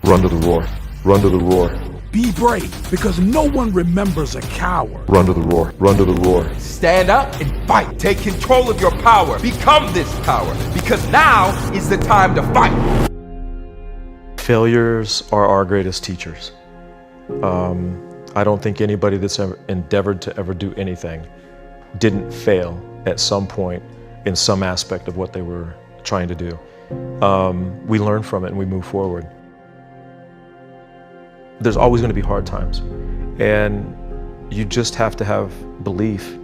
Run to the roar. Run to the roar. Be brave, because no one remembers a coward. Run to the roar. Run to the roar. Stand up and fight. Take control of your power. Become this power, because now is the time to fight. Failures are our greatest teachers. I don't think anybody that's ever endeavored to ever do anything didn't fail at some point in some aspect of what they were trying to do. We learn from it and we move forward. There's always going to be hard times, and you just have to have belief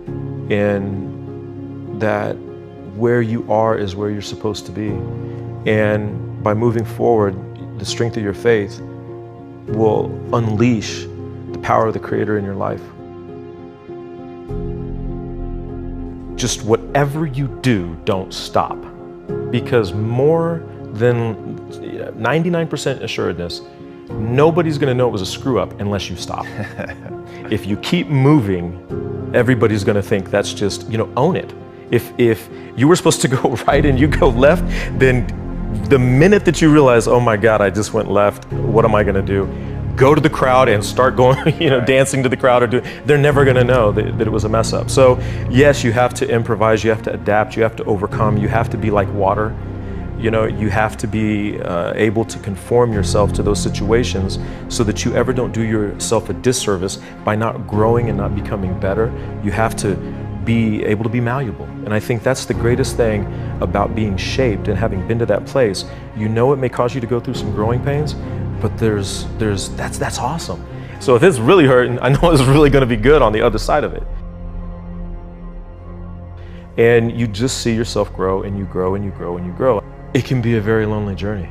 in that where you are is where you're supposed to be. And by moving forward, the strength of your faith will unleash the power of the Creator in your life. Just whatever you do, don't stop. Because more than 99% assuredness, nobody's going to know it was a screw up unless you stop. If you keep moving, everybody's going to think that's just, own it. If you were supposed to go right and you go left, then the minute that you realize, oh my God, I just went left, what am I going to do? Go to the crowd and start going, dancing to the crowd, they're never going to know that it was a mess up. So yes, you have to improvise, you have to adapt, you have to overcome, you have to be like water. You have to be able to conform yourself to those situations so that you ever don't do yourself a disservice by not growing and not becoming better. You have to be able to be malleable. And I think that's the greatest thing about being shaped and having been to that place. It may cause you to go through some growing pains, but that's awesome. So if it's really hurting, I know it's really going to be good on the other side of it. And you just see yourself grow, and you grow, and you grow, and you grow. It can be a very lonely journey.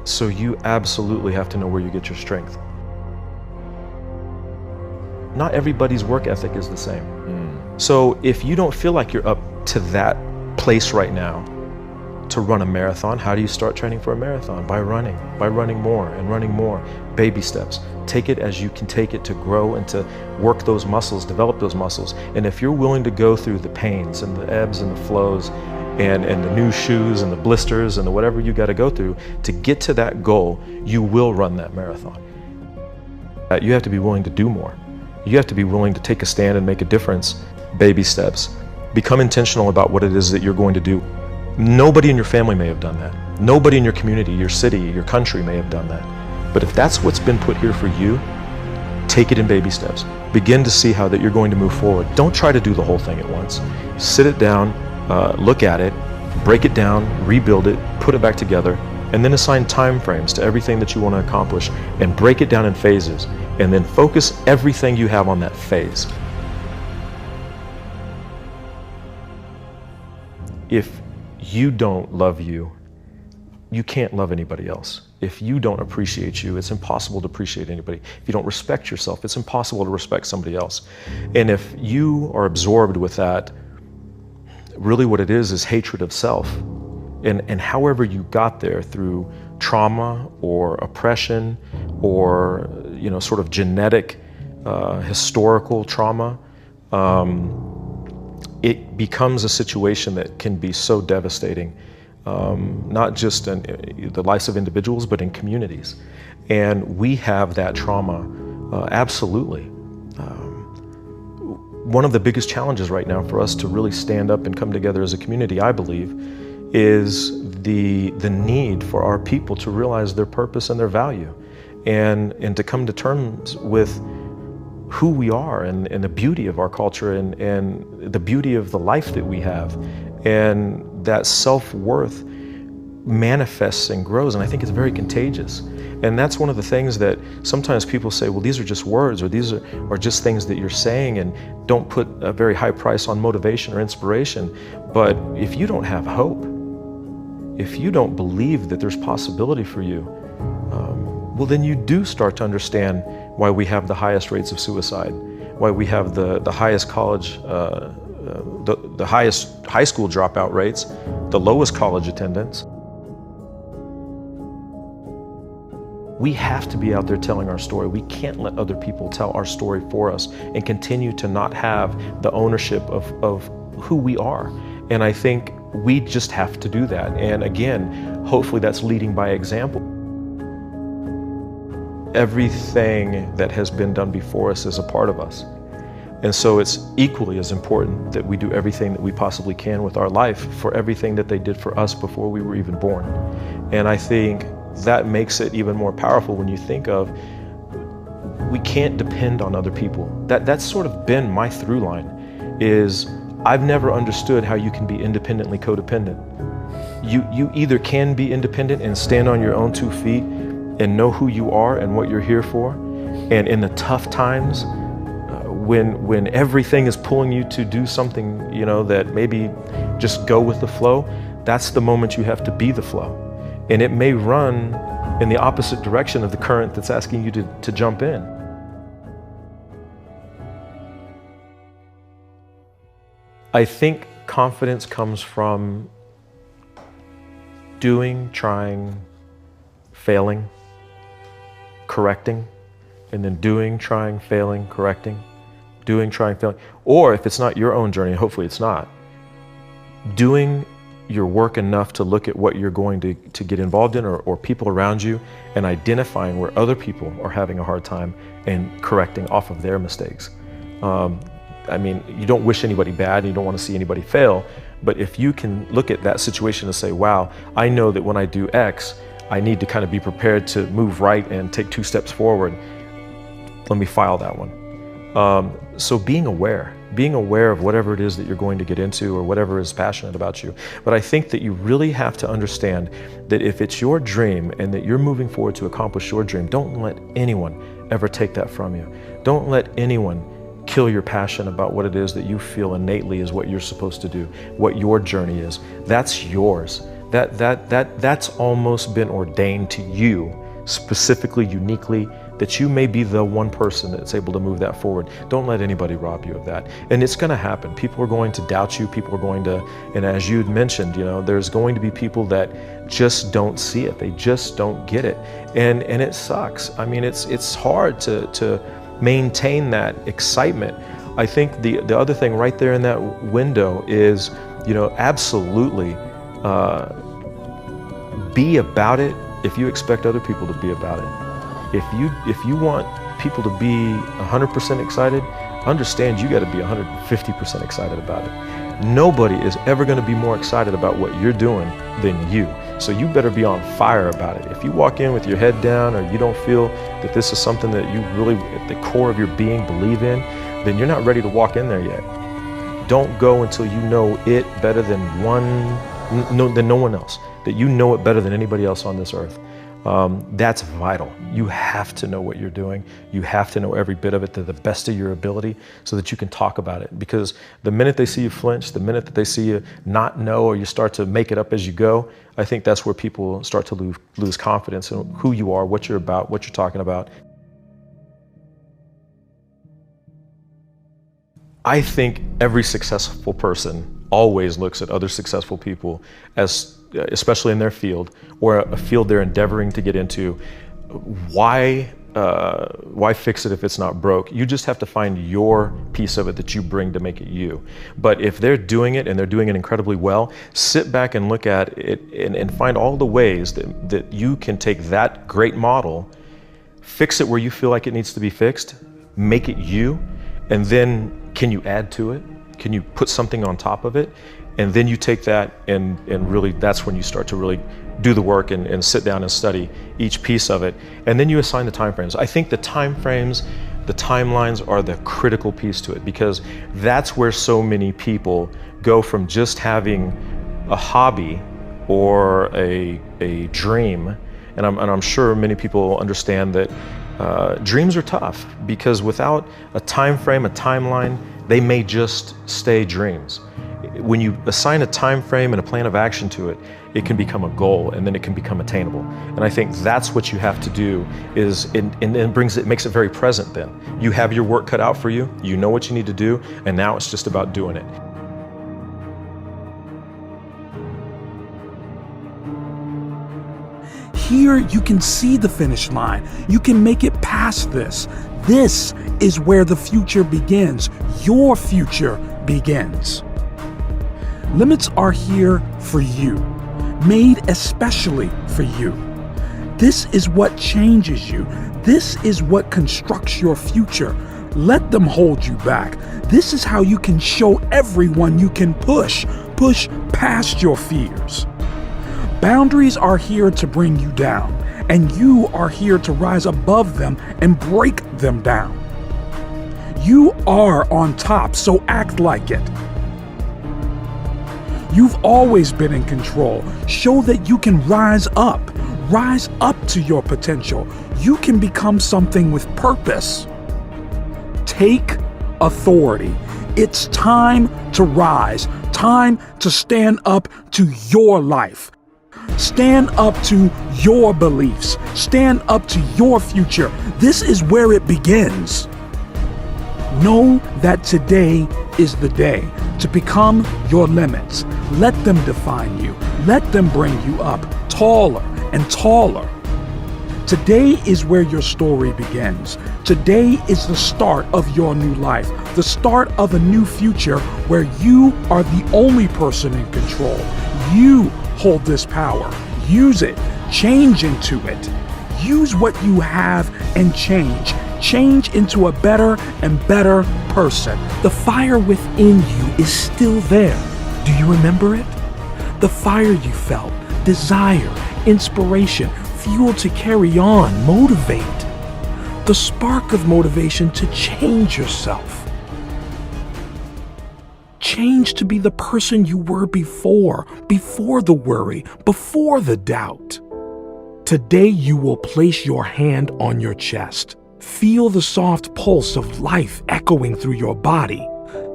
So you absolutely have to know where you get your strength. Not everybody's work ethic is the same. So if you don't feel like you're up to that place right now to run a marathon, how do you start training for a marathon? By running more and running more. Baby steps. Take it as you can take it to grow and to work those muscles, develop those muscles. And if you're willing to go through the pains and the ebbs and the flows and the new shoes and the blisters and the whatever you got to go through to get to that goal, you will run that marathon. You have to be willing to do more. You have to be willing to take a stand and make a difference. Baby steps. Become intentional about what it is that you're going to do. Nobody in your family may have done that. Nobody in your community, your city, your country may have done that. But if that's what's been put here for you, take it in baby steps. Begin to see how that you're going to move forward. Don't try to do the whole thing at once. Sit it down, look at it, break it down, rebuild it, put it back together, and then assign time frames to everything that you want to accomplish and break it down in phases, and then focus everything you have on that phase. If you don't love you, you can't love anybody else. If you don't appreciate you, it's impossible to appreciate anybody. If you don't respect yourself, it's impossible to respect somebody else. And if you are absorbed with that, really what it is hatred of self. And however you got there, through trauma or oppression or sort of genetic historical trauma, it becomes a situation that can be so devastating, not just in the lives of individuals, but in communities. And we have that trauma, absolutely. One of the biggest challenges right now for us to really stand up and come together as a community, I believe, is the need for our people to realize their purpose and their value, and to come to terms with who we are and the beauty of our culture and the beauty of the life that we have. And that self-worth manifests and grows, and I think it's very contagious. And that's one of the things that sometimes people say, well, these are just words, or these are just things that you're saying, and don't put a very high price on motivation or inspiration. But if you don't have hope, if you don't believe that there's possibility for you, well, then you do start to understand why we have the highest rates of suicide, why we have the highest college, the highest high school dropout rates, the lowest college attendance. We have to be out there telling our story. We can't let other people tell our story for us and continue to not have the ownership of who we are. And I think we just have to do that. And again, hopefully that's leading by example. everything that has been done before us is a part of us. And so it's equally as important that we do everything that we possibly can with our life for everything that they did for us before we were even born. And I think that makes it even more powerful when you think of, we can't depend on other people. That's sort of been my through line, is I've never understood how you can be independently codependent. You either can be independent and stand on your own 2 feet and know who you are and what you're here for, and in the tough times, when everything is pulling you to do something, that maybe just go with the flow, that's the moment you have to be the flow. And it may run in the opposite direction of the current that's asking you to jump in. I think confidence comes from doing, trying, failing, correcting, and then doing, trying, failing, correcting, doing, trying, failing. Or if it's not your own journey, hopefully it's not, doing your work enough to look at what you're going to get involved in, or people around you, and identifying where other people are having a hard time and correcting off of their mistakes. You don't wish anybody bad, and you don't want to see anybody fail, but if you can look at that situation and say, wow, I know that when I do X, I need to kind of be prepared to move right and take 2 steps forward, let me file that one. So being aware of whatever it is that you're going to get into, or whatever is passionate about you. But I think that you really have to understand that if it's your dream and that you're moving forward to accomplish your dream, don't let anyone ever take that from you. Don't let anyone kill your passion about what it is that you feel innately is what you're supposed to do, what your journey is. That's yours. That's almost been ordained to you, specifically, uniquely, that you may be the one person that's able to move that forward. Don't let anybody rob you of that. And it's gonna happen. People are going to doubt you, people are going to, and as you'd mentioned, there's going to be people that just don't see it, they just don't get it. And it sucks. It's hard to maintain that excitement. I think the other thing right there in that window is, absolutely be about it if you expect other people to be about it. If you want people to be 100% excited, understand you got to be 150% excited about it. Nobody is ever going to be more excited about what you're doing than you. So you better be on fire about it. If you walk in with your head down, or you don't feel that this is something that you really, at the core of your being, believe in, then you're not ready to walk in there yet. Don't go until you know it better than no one else, that you know it better than anybody else on this earth. That's vital. You have to know what you're doing. You have to know every bit of it to the best of your ability so that you can talk about it. Because the minute they see you flinch, the minute that they see you not know, or you start to make it up as you go, I think that's where people start to lose confidence in who you are, what you're about, what you're talking about. I think every successful person always looks at other successful people as, especially in their field, or a field they're endeavoring to get into. Why fix it if it's not broke? You just have to find your piece of it that you bring to make it you. But if they're doing it and they're doing it incredibly well, sit back and look at it and find all the ways that you can take that great model, fix it where you feel like it needs to be fixed, make it you, and then can you add to it? Can you put something on top of it? And then you take that and really, that's when you start to really do the work and sit down and study each piece of it. And then you assign the timeframes. I think the timeframes, the timelines are the critical piece to it, because that's where so many people go from just having a hobby or a dream. And I'm sure many people understand that dreams are tough, because without a time frame, a timeline, they may just stay dreams. When you assign a time frame and a plan of action to it, it can become a goal, and then it can become attainable. And I think that's what you have to do, is it makes it very present then. You have your work cut out for you, you know what you need to do, and now it's just about doing it. Here you can see the finish line. You can make it past this. This is where the future begins. Your future begins. Limits are here for you, made especially for you. This is what changes you. This is what constructs your future. Let them hold you back. This is how you can show everyone you can push past your fears. Boundaries are here to bring you down, and you are here to rise above them and break them down. You are on top, so act like it. You've always been in control. Show that you can rise up to your potential. You can become something with purpose. Take authority. It's time to rise, time to stand up to your life. Stand up to your beliefs. Stand up to your future. This is where it begins. Know that today is the day to become your limits. Let them define you. Let them bring you up taller and taller. Today is where your story begins. Today is the start of your new life, the start of a new future where you are the only person in control. You hold this power. Use it. Change into it. Use what you have and change. Change into a better and better person. The fire within you is still there. Do you remember it? The fire you felt, desire, inspiration, fuel to carry on, motivate. The spark of motivation to change yourself. Change to be the person you were before the worry, before the doubt. Today you will place your hand on your chest. Feel the soft pulse of life echoing through your body.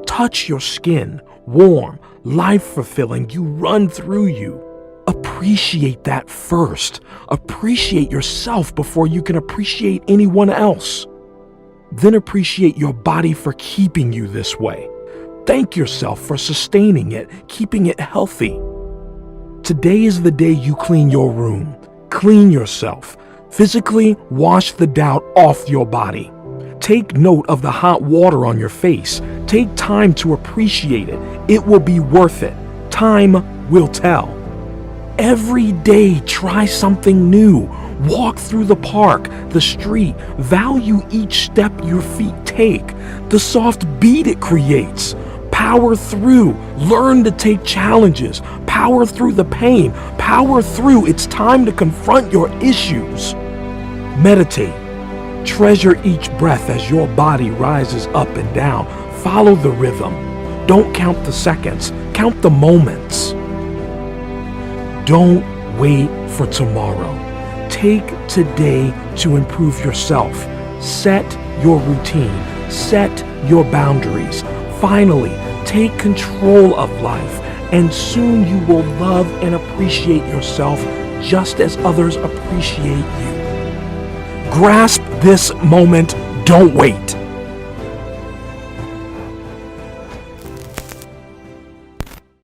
Touch your skin, warm, life-fulfilling. You run through you. Appreciate that first. Appreciate yourself before you can appreciate anyone else. Then appreciate your body for keeping you this way. Thank yourself for sustaining it, keeping it healthy. Today is the day you clean your room. Clean yourself. Physically wash the doubt off your body. Take note of the hot water on your face. Take time to appreciate it. It will be worth it. Time will tell. Every day, try something new. Walk through the park, the street. Value each step your feet take. The soft beat it creates. Power through. Learn to take challenges. Power through the pain. Power through. It's time to confront your issues. Meditate. Treasure each breath as your body rises up and down. Follow the rhythm. Don't count the seconds. Count the moments. Don't wait for tomorrow. Take today to improve yourself. Set your routine. Set your boundaries. Finally, take control of life, and soon you will love and appreciate yourself just as others appreciate you. Grasp this moment. Don't wait.